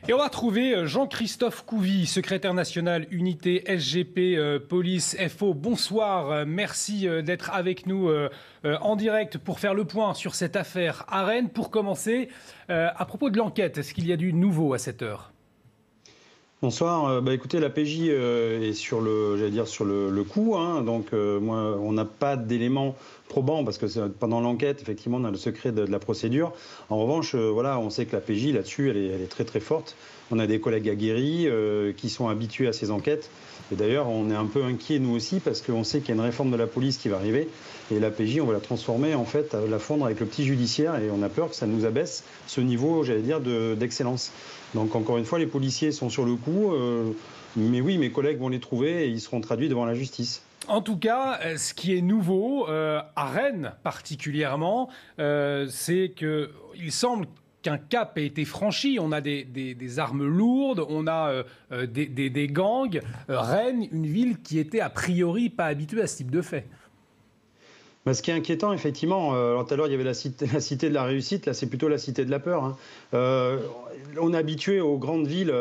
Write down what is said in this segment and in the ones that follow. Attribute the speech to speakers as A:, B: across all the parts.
A: Et on va trouver Jean-Christophe Couvi, secrétaire national unité SGP Police FO. Bonsoir, merci d'être avec nous en direct pour faire le point sur cette affaire à Rennes. Pour commencer, à propos de l'enquête, est-ce qu'il y a du nouveau à cette heure ?
B: Bonsoir. Écoutez, la PJ est sur le coup. Donc, moi, on n'a pas d'éléments probants parce que pendant l'enquête, effectivement, on a le secret de la procédure. En revanche, on sait que la PJ là-dessus, elle est très très forte. On a des collègues aguerris qui sont habitués à ces enquêtes. Et d'ailleurs, on est un peu inquiets nous aussi parce qu'on sait qu'il y a une réforme de la police qui va arriver. Et la PJ, on va la transformer, en fait, la fondre avec le petit judiciaire. Et on a peur que ça nous abaisse ce niveau, d'excellence. Donc encore une fois, les policiers sont sur le coup. Mais oui, mes collègues vont les trouver et ils seront traduits devant la justice.
A: En tout cas, ce qui est nouveau, à Rennes particulièrement, c'est qu'il semble qu'un cap ait été franchi. On a des armes lourdes, on a des gangs. Rennes, une ville qui était a priori pas habituée à ce type de fait.
B: Ce qui est inquiétant, effectivement, alors tout à l'heure il y avait la cité de la réussite, là c'est plutôt la cité de la peur. On est habitué aux grandes villes,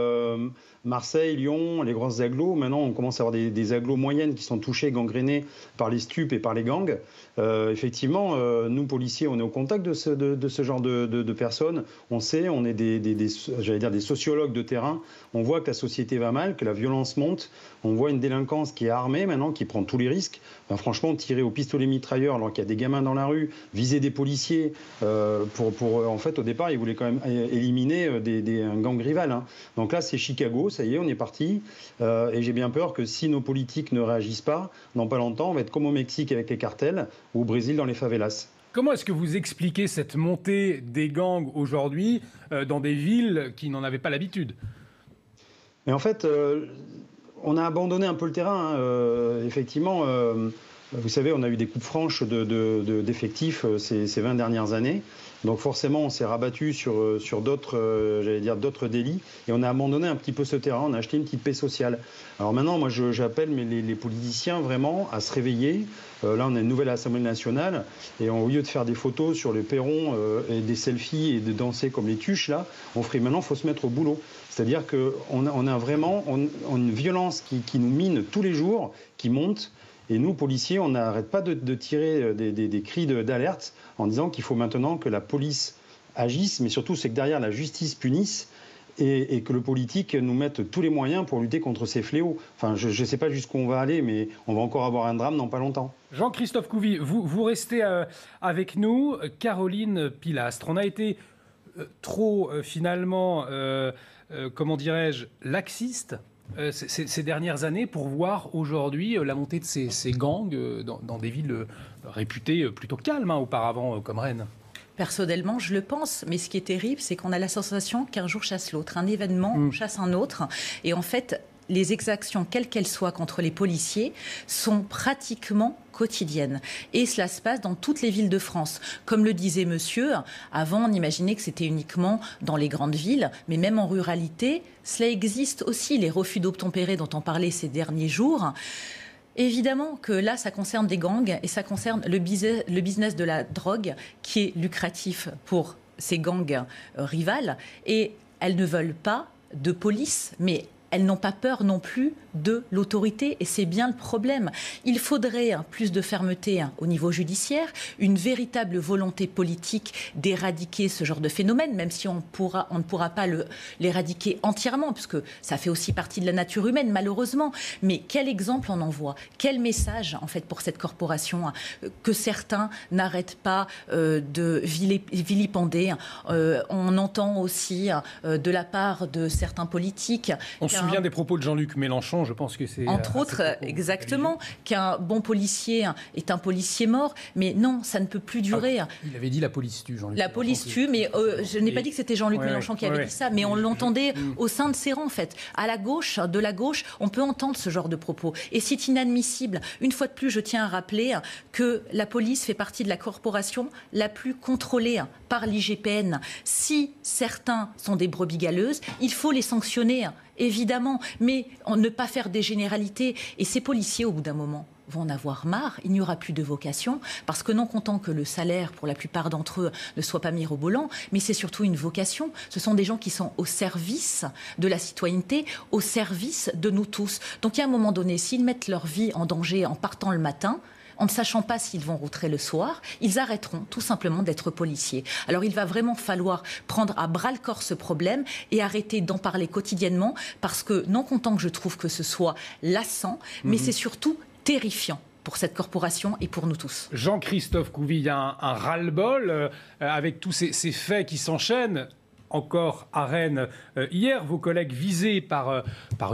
B: Marseille, Lyon, les grosses agglos. Maintenant on commence à avoir des agglos moyennes qui sont touchées, gangrénées par les stupes et par les gangs. Effectivement, nous policiers, on est au contact de ce genre de personnes. On sait, on est des sociologues de terrain. On voit que la société va mal, que la violence monte. On voit une délinquance qui est armée maintenant, qui prend tous les risques. Franchement, tirer au pistolet mitrailleur alors qu'il y a des gamins dans la rue, viser des policiers, en fait, au départ, ils voulaient quand même éliminer un gang rival. Donc là, c'est Chicago, ça y est, on est parti. Et j'ai bien peur que si nos politiques ne réagissent pas, dans pas longtemps, on va être comme au Mexique avec les cartels ou au Brésil dans les favelas.
A: Comment est-ce que vous expliquez cette montée des gangs aujourd'hui dans des villes qui n'en avaient pas l'habitude ?
B: Mais en fait, on a abandonné un peu le terrain. Effectivement, vous savez, on a eu des coupes franches d'effectifs ces 20 dernières années. Donc forcément, on s'est rabattu sur d'autres délits et on a abandonné un petit peu ce terrain. On a acheté une petite paix sociale. Alors maintenant, moi, j'appelle les politiciens vraiment à se réveiller. Là, on a une nouvelle Assemblée nationale et au lieu de faire des photos sur les perrons et des selfies et de danser comme les tuches, là, maintenant, il faut se mettre au boulot. C'est-à-dire qu'on a vraiment une violence qui nous mine tous les jours, qui monte. Et nous, policiers, on n'arrête pas de tirer des cris d'alerte en disant qu'il faut maintenant que la police agisse, mais surtout c'est que derrière la justice punisse et que le politique nous mette tous les moyens pour lutter contre ces fléaux. Enfin, je ne sais pas jusqu'où on va aller, mais on va encore avoir un drame dans pas longtemps.
A: Jean-Christophe Couvi, vous restez avec nous. Caroline Pilastre, on a été trop finalement, laxiste ces dernières années pour voir aujourd'hui la montée de ces gangs dans des villes réputées plutôt calmes auparavant, comme Rennes.
C: Personnellement, je le pense, mais ce qui est terrible, c'est qu'on a la sensation qu'un jour chasse l'autre. Un événement chasse un autre. Et en fait, les exactions, quelles qu'elles soient, contre les policiers, sont pratiquement quotidiennes. Et cela se passe dans toutes les villes de France. Comme le disait monsieur, avant, on imaginait que c'était uniquement dans les grandes villes, mais même en ruralité, cela existe aussi. Les refus d'obtempérer dont on parlait ces derniers jours. Évidemment que là, ça concerne des gangs et ça concerne le business de la drogue qui est lucratif pour ces gangs rivales. Et elles ne veulent pas de police, mais elles n'ont pas peur non plus de l'autorité et c'est bien le problème. Il faudrait plus de fermeté au niveau judiciaire, une véritable volonté politique d'éradiquer ce genre de phénomène, même si on ne pourra pas l'éradiquer entièrement, puisque ça fait aussi partie de la nature humaine, malheureusement. Mais quel exemple on envoie ? Quel message, en fait, pour cette corporation que certains n'arrêtent pas de vilipender. On entend aussi de la part de certains politiques...
A: On se souvient des propos de Jean-Luc Mélenchon, je pense que c'est...
C: Entre autres, exactement, qu'un bon policier est un policier mort, mais non, ça ne peut plus durer.
A: Il avait dit la police tue, Jean-Luc.
C: La police tue, mais je n'ai pas dit que c'était Jean-Luc Mélenchon qui avait dit ça, mais on l'entendait au sein de ses rangs, en fait. À la gauche, de la gauche, on peut entendre ce genre de propos. Et c'est inadmissible. Une fois de plus, je tiens à rappeler que la police fait partie de la corporation la plus contrôlée par l'IGPN. Si certains sont des brebis galeuses, il faut les sanctionner. Évidemment, mais ne pas faire des généralités. Et ces policiers, au bout d'un moment, vont en avoir marre, il n'y aura plus de vocation, parce que non content que le salaire, pour la plupart d'entre eux, ne soit pas mirobolant, mais c'est surtout une vocation. Ce sont des gens qui sont au service de la citoyenneté, au service de nous tous. Donc, il y a un moment donné, s'ils mettent leur vie en danger en partant le matin, en ne sachant pas s'ils vont rentrer le soir, ils arrêteront tout simplement d'être policiers. Alors il va vraiment falloir prendre à bras-le-corps ce problème et arrêter d'en parler quotidiennement, parce que non content que je trouve que ce soit lassant, mais c'est surtout terrifiant pour cette corporation et pour nous tous.
A: Jean-Christophe Couvi, il y a un ras-le-bol avec tous ces faits qui s'enchaînent. Encore à Rennes, hier, vos collègues visés par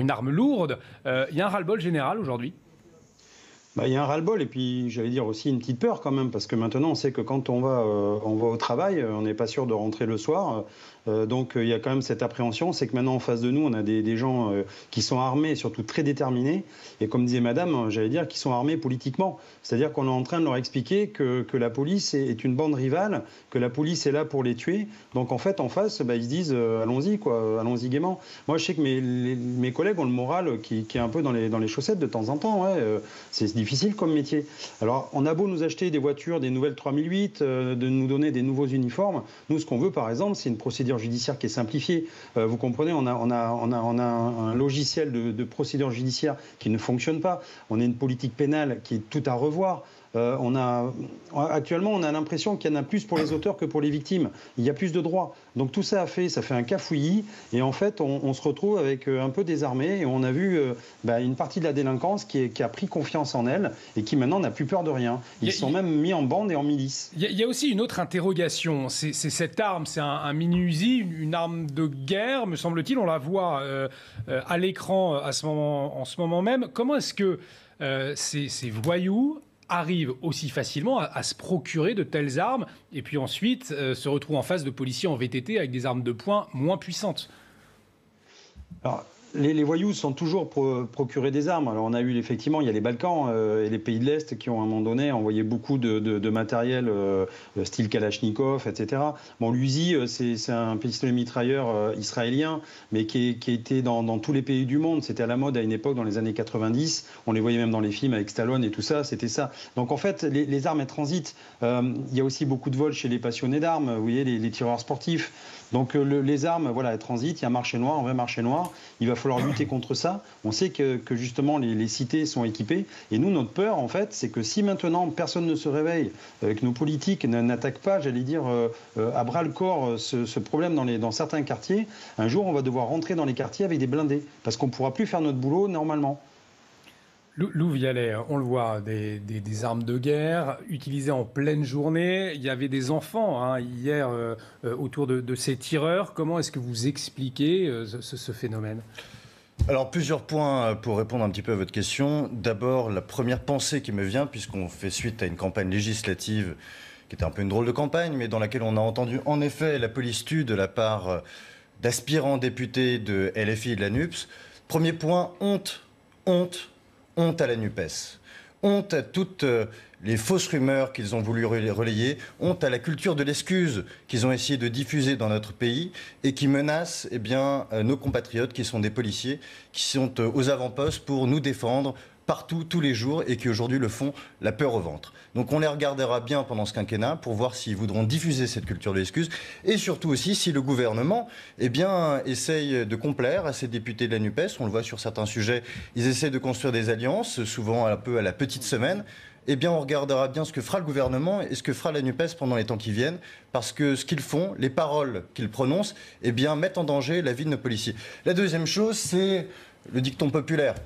A: une arme lourde. Il y a un ras-le-bol général aujourd'hui?
B: Il y a un ras-le-bol et puis j'allais dire aussi une petite peur quand même, parce que maintenant on sait que quand on va au travail, on n'est pas sûr de rentrer le soir. Donc il y a quand même cette appréhension, c'est que maintenant en face de nous on a des gens qui sont armés, surtout très déterminés, et comme disait madame, j'allais dire, qui sont armés politiquement. C'est-à-dire qu'on est en train de leur expliquer que la police est une bande rivale, que la police est là pour les tuer. Donc en fait en face, ils se disent allons-y quoi, allons-y gaiement. Moi je sais que mes collègues ont le moral qui est un peu dans les chaussettes de temps en temps. Ouais, c'est difficile comme métier. Alors on a beau nous acheter des voitures, des nouvelles 3008, de nous donner des nouveaux uniformes. Nous ce qu'on veut par exemple, c'est une procédure judiciaire qui est simplifiée. Vous comprenez, on a un logiciel de procédure judiciaire qui ne fonctionne pas. On a une politique pénale qui est tout à revoir. Actuellement, on a l'impression qu'il y en a plus pour les auteurs que pour les victimes. Il y a plus de droits. Donc tout ça fait un cafouillis. Et en fait, on se retrouve avec un peu désarmé. Et on a vu une partie de la délinquance qui a pris confiance en elle et qui maintenant n'a plus peur de rien. Ils sont même mis en bande et en milice.
A: Il y a aussi une autre interrogation. C'est cette arme, c'est un mini-Uzi, une arme de guerre, me semble-t-il. On la voit à l'écran en ce moment même. Comment est-ce que ces voyous arrivent aussi facilement à se procurer de telles armes et puis ensuite se retrouvent en face de policiers en VTT avec des armes de poing moins puissantes?
B: Alors, les voyous sont toujours procurés des armes. Alors on a eu effectivement, il y a les Balkans et les pays de l'Est qui ont à un moment donné envoyé beaucoup de matériel style Kalachnikov, etc. Bon, l'Uzi, c'est un pistolet mitrailleur israélien, mais qui était dans tous les pays du monde. C'était à la mode à une époque dans les années 90. On les voyait même dans les films avec Stallone et tout ça. C'était ça. Donc en fait, les armes elles transitent. Il y a aussi beaucoup de vols chez les passionnés d'armes. Vous voyez, les tireurs sportifs. Donc les armes, voilà, elles transitent. Il y a un marché noir, un vrai marché noir. Il va falloir lutter contre ça. On sait que justement les cités sont équipées. Et nous, notre peur, en fait, c'est que si maintenant personne ne se réveille, que nos politiques n'attaquent pas, j'allais dire, à bras-le-corps ce problème dans certains quartiers, un jour, on va devoir rentrer dans les quartiers avec des blindés. Parce qu'on ne pourra plus faire notre boulot normalement.
A: Lou Vialet, on le voit, des armes de guerre utilisées en pleine journée. Il y avait des enfants hier autour de ces tireurs. Comment est-ce que vous expliquez ce phénomène ?
D: Alors, plusieurs points pour répondre un petit peu à votre question. D'abord, la première pensée qui me vient, puisqu'on fait suite à une campagne législative qui était un peu une drôle de campagne, mais dans laquelle on a entendu en effet la police tue de la part d'aspirants députés de LFI et de la NUPES. Premier point, honte à la NUPES. Honte à toutes les fausses rumeurs qu'ils ont voulu relayer. Honte à la culture de l'excuse qu'ils ont essayé de diffuser dans notre pays et qui menace nos compatriotes qui sont des policiers, qui sont aux avant-postes pour nous défendre partout, tous les jours, et qui aujourd'hui le font la peur au ventre. Donc on les regardera bien pendant ce quinquennat pour voir s'ils voudront diffuser cette culture de l'excuse et surtout aussi si le gouvernement essaye de complaire à ces députés de la NUPES. On le voit sur certains sujets, ils essaient de construire des alliances, souvent un peu à la petite semaine. On regardera bien ce que fera le gouvernement et ce que fera la NUPES pendant les temps qui viennent, parce que ce qu'ils font, les paroles qu'ils prononcent, mettent en danger la vie de nos policiers. La deuxième chose, c'est le dicton populaire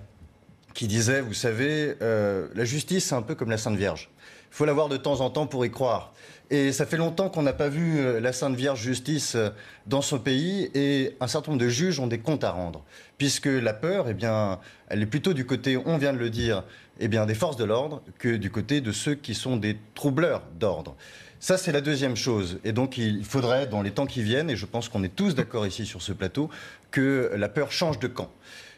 D: qui disait, vous savez, la justice, c'est un peu comme la Sainte Vierge. Il faut la voir de temps en temps pour y croire. Et ça fait longtemps qu'on n'a pas vu la Sainte Vierge Justice dans son pays, et un certain nombre de juges ont des comptes à rendre. Puisque la peur, elle est plutôt du côté, on vient de le dire, des forces de l'ordre, que du côté de ceux qui sont des troubleurs d'ordre. Ça, c'est la deuxième chose. Et donc, il faudrait, dans les temps qui viennent, et je pense qu'on est tous d'accord ici sur ce plateau, que la peur change de camp.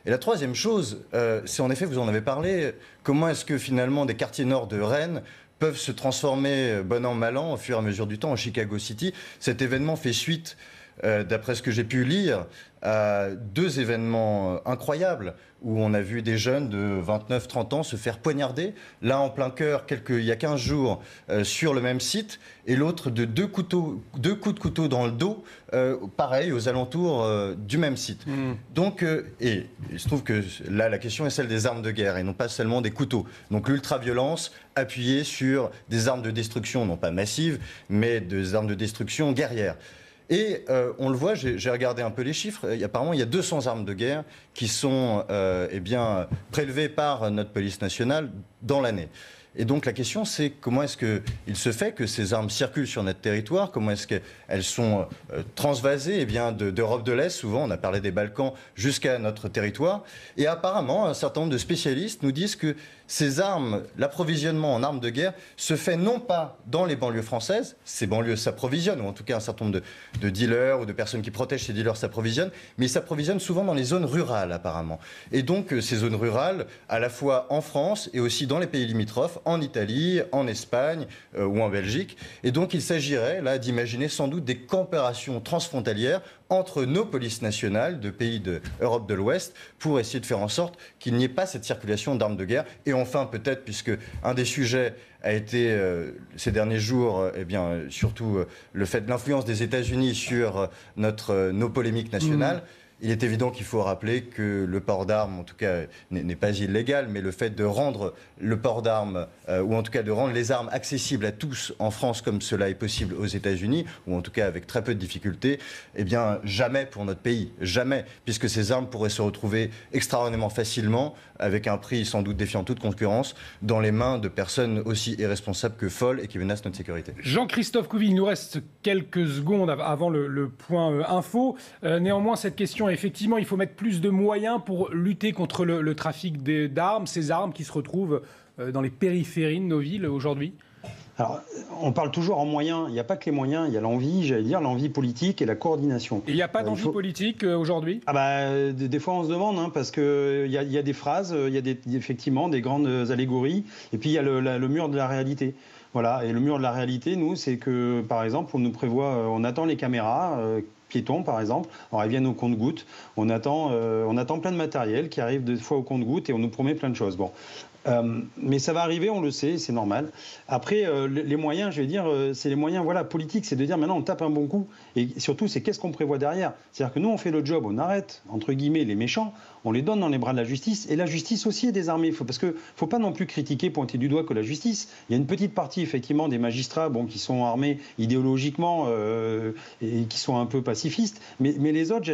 D: Et la troisième chose, c'est en effet, vous en avez parlé, comment est-ce que finalement des quartiers nord de Rennes peuvent se transformer bon an, mal an, au fur et à mesure du temps, en Chicago City. Cet événement fait suite d'après ce que j'ai pu lire, à 2 événements incroyables où on a vu des jeunes de 29-30 ans se faire poignarder, l'un en plein cœur il y a 15 jours sur le même site, et l'autre de 2 coups de couteau dans le dos, pareil, aux alentours du même site. Donc, et il se trouve que là, la question est celle des armes de guerre, et non pas seulement des couteaux. Donc l'ultra-violence appuyée sur des armes de destruction, non pas massives, mais des armes de destruction guerrières. Et on le voit, j'ai regardé un peu les chiffres, apparemment il y a 200 armes de guerre qui sont prélevées par notre police nationale dans l'année. Et donc la question c'est comment est-ce qu'il se fait que ces armes circulent sur notre territoire, comment est-ce qu'elles sont transvasées d'Europe de l'Est, souvent on a parlé des Balkans, jusqu'à notre territoire. Et apparemment un certain nombre de spécialistes nous disent que ces armes, l'approvisionnement en armes de guerre se fait non pas dans les banlieues françaises, ces banlieues s'approvisionnent, ou en tout cas un certain nombre de dealers ou de personnes qui protègent ces dealers s'approvisionnent, mais ils s'approvisionnent souvent dans les zones rurales apparemment. Et donc ces zones rurales, à la fois en France et aussi dans les pays limitrophes, en Italie, en Espagne ou en Belgique. Et donc il s'agirait là d'imaginer sans doute des coopérations transfrontalières entre nos polices nationales de pays d'Europe de l'Ouest pour essayer de faire en sorte qu'il n'y ait pas cette circulation d'armes de guerre. Et enfin, peut-être, puisque un des sujets a été ces derniers jours, surtout le fait de l'influence des États-Unis sur nos polémiques nationales, il est évident qu'il faut rappeler que le port d'armes, en tout cas, n'est pas illégal, mais le fait de rendre le port d'armes, ou en tout cas de rendre les armes accessibles à tous en France comme cela est possible aux États-Unis, ou en tout cas avec très peu de difficultés, eh bien jamais pour notre pays, jamais, puisque ces armes pourraient se retrouver extraordinairement facilement, avec un prix sans doute défiant toute concurrence, dans les mains de personnes aussi irresponsables que folles et qui menacent notre sécurité.
A: Jean-Christophe Couvi, il nous reste quelques secondes avant le point info. Néanmoins, cette question, effectivement, il faut mettre plus de moyens pour lutter contre le trafic d'armes, ces armes qui se retrouvent dans les périphéries de nos villes aujourd'hui.
B: Alors, on parle toujours en moyens. Il n'y a pas que les moyens, il y a l'envie, l'envie politique et la coordination.
A: Et il n'y a pas d'envie politique aujourd'hui ?
B: Des fois, on se demande, parce qu'il y a des phrases, il y a effectivement des grandes allégories, et puis il y a le mur de la réalité. Voilà, et le mur de la réalité, nous, c'est que, par exemple, on nous prévoit, on attend les caméras piétons, par exemple. Alors, elles viennent au compte-gouttes. On attend plein de matériel qui arrive des fois au compte-gouttes et on nous promet plein de choses. Bon. Mais ça va arriver, on le sait, c'est normal. Après, les moyens, c'est les moyens politiques, c'est de dire maintenant on tape un bon coup. Et surtout, c'est qu'est-ce qu'on prévoit derrière. C'est-à-dire que nous, on fait le job, on arrête, entre guillemets, les méchants, on les donne dans les bras de la justice. Et la justice aussi est désarmée. Parce qu'il ne faut pas non plus critiquer, pointer du doigt que la justice. Il y a une petite partie, effectivement, des magistrats qui sont armés idéologiquement et qui sont un peu pacifistes. Mais les autres,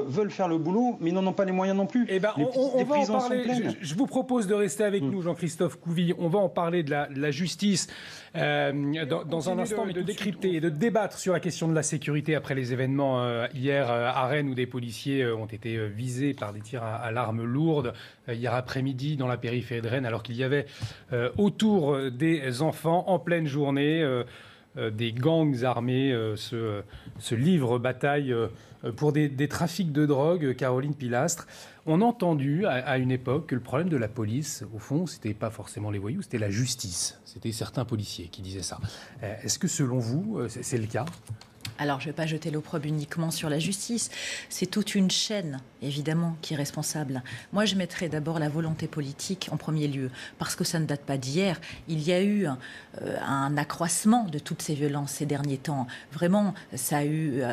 B: veulent faire le boulot, mais ils n'en ont pas les moyens non plus.
A: Eh ben, on va en parler. Je vous propose de rester avec nous, Jean-Christophe Couvi. On va en parler de la justice dans un instant, mais de décrypter et de débattre sur la question de la sécurité après les événements hier à Rennes où des policiers ont été visés par des tirs à l'arme lourde hier après-midi dans la périphérie de Rennes alors qu'il y avait autour des enfants en pleine journée. Des gangs armés se livrent bataille pour des trafics de drogue. Caroline Pilastre, on a entendu à une époque que le problème de la police, au fond, c'était pas forcément les voyous, c'était la justice. C'était certains policiers qui disaient ça. Est-ce que selon vous, c'est le cas ?
C: Alors, je ne vais pas jeter l'opprobre uniquement sur la justice. C'est toute une chaîne, évidemment, qui est responsable. Moi, je mettrais d'abord la volonté politique en premier lieu, parce que ça ne date pas d'hier. Il y a eu un accroissement de toutes ces violences ces derniers temps. Vraiment, ça a eu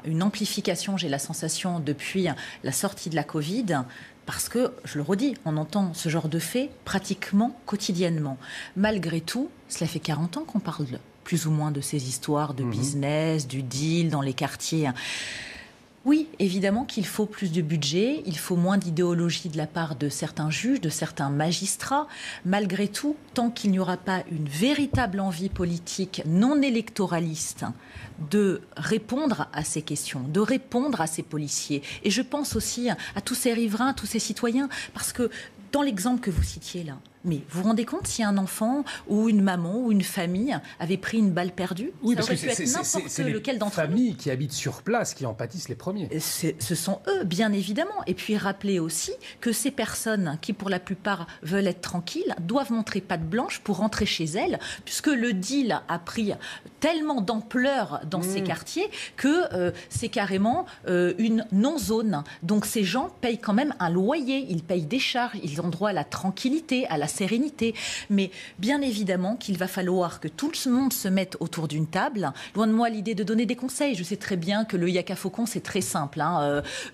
C: une amplification, j'ai la sensation, depuis la sortie de la Covid. Parce que, je le redis, on entend ce genre de faits pratiquement quotidiennement. Malgré tout, cela fait 40 ans qu'on parle plus ou moins de ces histoires de business, du deal dans les quartiers. Oui, évidemment qu'il faut plus de budget, il faut moins d'idéologie de la part de certains juges, de certains magistrats. Malgré tout, tant qu'il n'y aura pas une véritable envie politique non électoraliste de répondre à ces questions, de répondre à ces policiers. Et je pense aussi à tous ces riverains, tous ces citoyens, parce que dans l'exemple que vous citiez là, Mais vous vous rendez compte si un enfant ou une maman ou une famille avait pris une balle perdue?
A: Oui,
C: ça
A: parce
C: aurait
A: que
C: pu être n'importe lequel d'entre eux.
A: C'est les familles qui habitent sur place qui en pâtissent les premiers.
C: Ce sont eux, bien évidemment. Et puis rappelez aussi que ces personnes qui, pour la plupart, veulent être tranquilles, doivent montrer patte blanche pour rentrer chez elles, puisque le deal a pris tellement d'ampleur dans ces quartiers que c'est carrément une non-zone. Donc ces gens payent quand même un loyer, ils payent des charges, ils ont droit à la tranquillité, à la sérénité. Mais bien évidemment qu'il va falloir que tout le monde se mette autour d'une table. Loin de moi l'idée de donner des conseils. Je sais très bien que le Yaka Faucon, c'est très simple,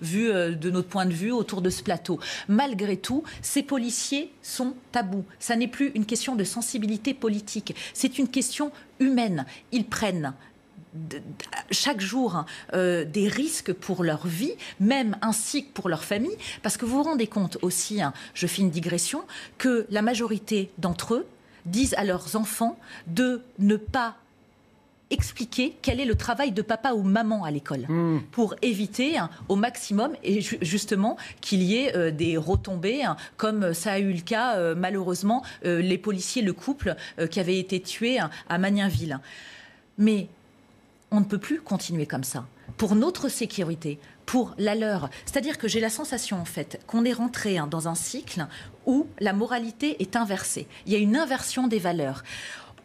C: vu de notre point de vue autour de ce plateau. Malgré tout, ces policiers sont tabous. Ça n'est plus une question de sensibilité politique. C'est une question humaine. Ils prennent chaque jour des risques pour leur vie, même ainsi que pour leur famille, parce que vous vous rendez compte aussi, je fais une digression, que la majorité d'entre eux disent à leurs enfants de ne pas expliquer quel est le travail de papa ou maman à l'école pour éviter au maximum et justement qu'il y ait des retombées comme ça a eu le cas malheureusement les policiers, le couple qui avait été tué à Magninville. Mais on ne peut plus continuer comme ça. Pour notre sécurité, pour la leur. C'est-à-dire que j'ai la sensation, en fait, qu'on est rentré dans un cycle où la moralité est inversée. Il y a une inversion des valeurs.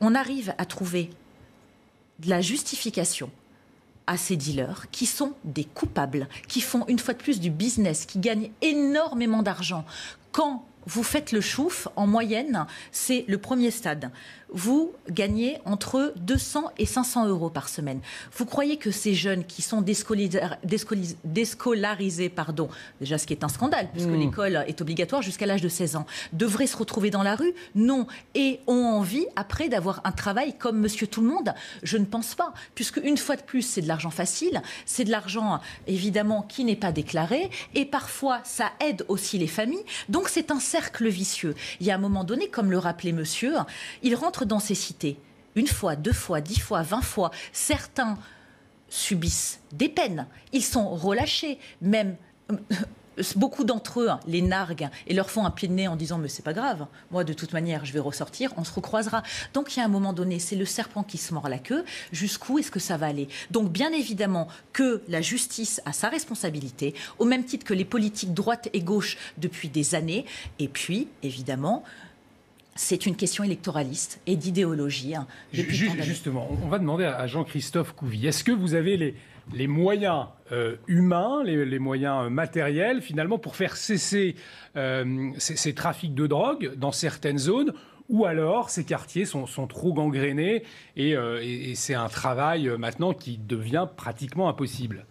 C: On arrive à trouver de la justification à ces dealers qui sont des coupables, qui font une fois de plus du business, qui gagnent énormément d'argent. Quand vous faites le chouf, en moyenne, c'est le premier stade. Vous gagnez entre 200 et 500 euros par semaine. Vous croyez que ces jeunes qui sont déscolarisés, déjà ce qui est un scandale, puisque l'école est obligatoire jusqu'à l'âge de 16 ans, devraient se retrouver dans la rue? Non. Et ont envie, après, d'avoir un travail comme Monsieur Tout-le-Monde? Je ne pense pas, puisque une fois de plus, c'est de l'argent facile, c'est de l'argent, évidemment, qui n'est pas déclaré, et parfois, ça aide aussi les familles. Donc, c'est un cercle vicieux. Il y a un moment donné, comme le rappelait monsieur, il rentre dans ces cités, une fois, 2 fois, 10 fois, 20 fois. Certains subissent des peines. Ils sont relâchés. Même beaucoup d'entre eux les narguent et leur font un pied de nez en disant « mais c'est pas grave, moi de toute manière je vais ressortir, on se recroisera ». Donc il y a un moment donné, c'est le serpent qui se mord la queue. Jusqu'où est-ce que ça va aller? Donc bien évidemment que la justice a sa responsabilité, au même titre que les politiques droite et gauche depuis des années. Et puis, évidemment, c'est une question électoraliste et d'idéologie.
A: Justement, on va demander à Jean-Christophe Couvi, est-ce que vous avez les moyens humains, les moyens matériels, finalement, pour faire cesser ces trafics de drogue dans certaines zones, ou alors ces quartiers sont trop gangrénés et c'est un travail maintenant qui devient pratiquement impossible?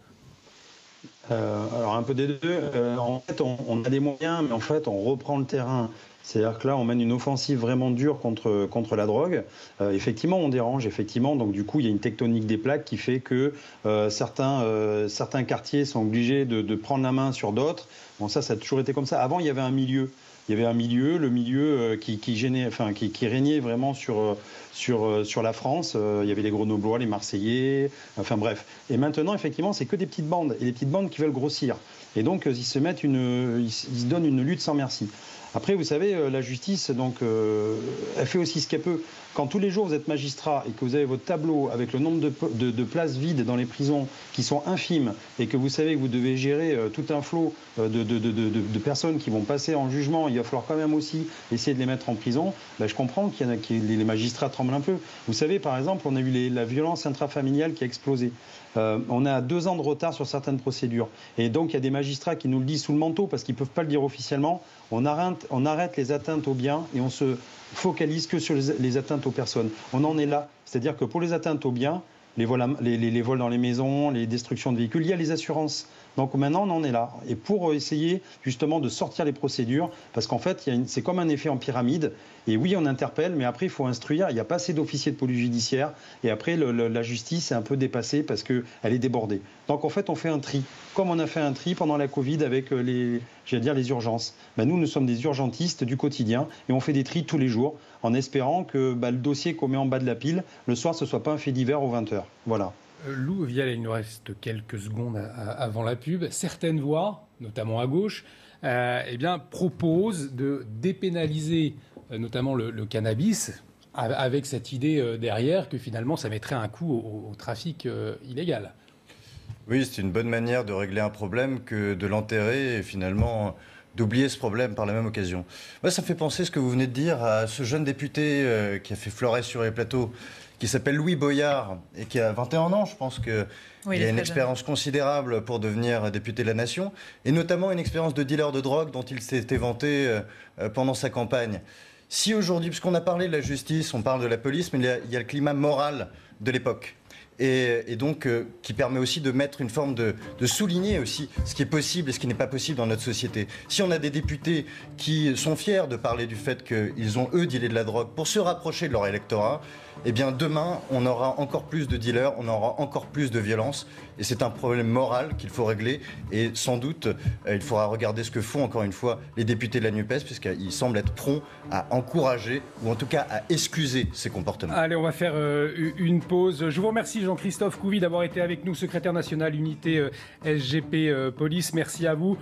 B: Alors un peu des deux. En fait, on a des moyens, mais en fait, on reprend le terrain. C'est-à-dire que là, on mène une offensive vraiment dure contre la drogue. Effectivement, on dérange, effectivement. Donc, du coup, il y a une tectonique des plaques qui fait que certains quartiers sont obligés de prendre la main sur d'autres. Bon, ça a toujours été comme ça. Avant, il y avait un milieu. Il y avait un milieu, le milieu qui régnait vraiment sur la France. Il y avait les Grenoblois, les Marseillais, enfin bref. Et maintenant, effectivement, c'est que des petites bandes. Et des petites bandes qui veulent grossir. Et donc, ils se donnent une lutte sans merci. Après, vous savez, la justice, donc, elle fait aussi ce qu'elle peut. Quand tous les jours vous êtes magistrat et que vous avez votre tableau avec le nombre de places vides dans les prisons qui sont infimes et que vous savez que vous devez gérer tout un flot de personnes qui vont passer en jugement, il va falloir quand même aussi essayer de les mettre en prison, ben, je comprends qu'il y en a les magistrats tremblent un peu. Vous savez, par exemple, on a eu la violence intrafamiliale qui a explosé. On a 2 ans de retard sur certaines procédures. Et donc, il y a des magistrats qui nous le disent sous le manteau parce qu'ils ne peuvent pas le dire officiellement. On arrête les atteintes aux biens et on se focalise que sur les atteintes aux personnes. On en est là. C'est-à-dire que pour les atteintes aux biens, les vols dans les maisons, les destructions de véhicules, il y a les assurances. Donc maintenant, on en est là. Et pour essayer justement de sortir les procédures, parce qu'en fait, c'est comme un effet en pyramide. Et oui, on interpelle, mais après, il faut instruire. Il n'y a pas assez d'officiers de police judiciaire. Et après, la justice est un peu dépassée parce qu'elle est débordée. Donc en fait, on fait un tri. Comme on a fait un tri pendant la Covid avec les urgences. Ben, nous sommes des urgentistes du quotidien et on fait des tris tous les jours en espérant que le dossier qu'on met en bas de la pile, le soir, ce ne soit pas un fait divers aux 20h. Voilà.
A: Lou Vial, il nous reste quelques secondes avant la pub. Certaines voix, notamment à gauche, proposent de dépénaliser notamment le cannabis, avec cette idée derrière que finalement ça mettrait un coup au trafic illégal.
D: Oui, c'est une bonne manière de régler un problème que de l'enterrer et finalement d'oublier ce problème par la même occasion. Moi, ça me fait penser ce que vous venez de dire à ce jeune député qui a fait Flores sur les plateaux, qui s'appelle Louis Boyard et qui a 21 ans. Je pense qu'il a une expérience considérable pour devenir député de la Nation et notamment une expérience de dealer de drogue dont il s'était vanté pendant sa campagne. Si aujourd'hui, puisqu'on a parlé de la justice, on parle de la police, mais il y a le climat moral de l'époque. Et donc qui permet aussi de mettre une forme de souligner aussi ce qui est possible et ce qui n'est pas possible dans notre société. Si on a des députés qui sont fiers de parler du fait qu'ils ont, eux, dealé de la drogue pour se rapprocher de leur électorat, eh bien demain, on aura encore plus de dealers, on aura encore plus de violence. Et c'est un problème moral qu'il faut régler. Et sans doute, il faudra regarder ce que font, encore une fois, les députés de la NUPES, puisqu'ils semblent être prompts à encourager, ou en tout cas à excuser ces comportements.
A: Allez, on va faire une pause. Je vous remercie, Jean-Christophe Couvi, d'avoir été avec nous, secrétaire national unité SGP Police. Merci à vous.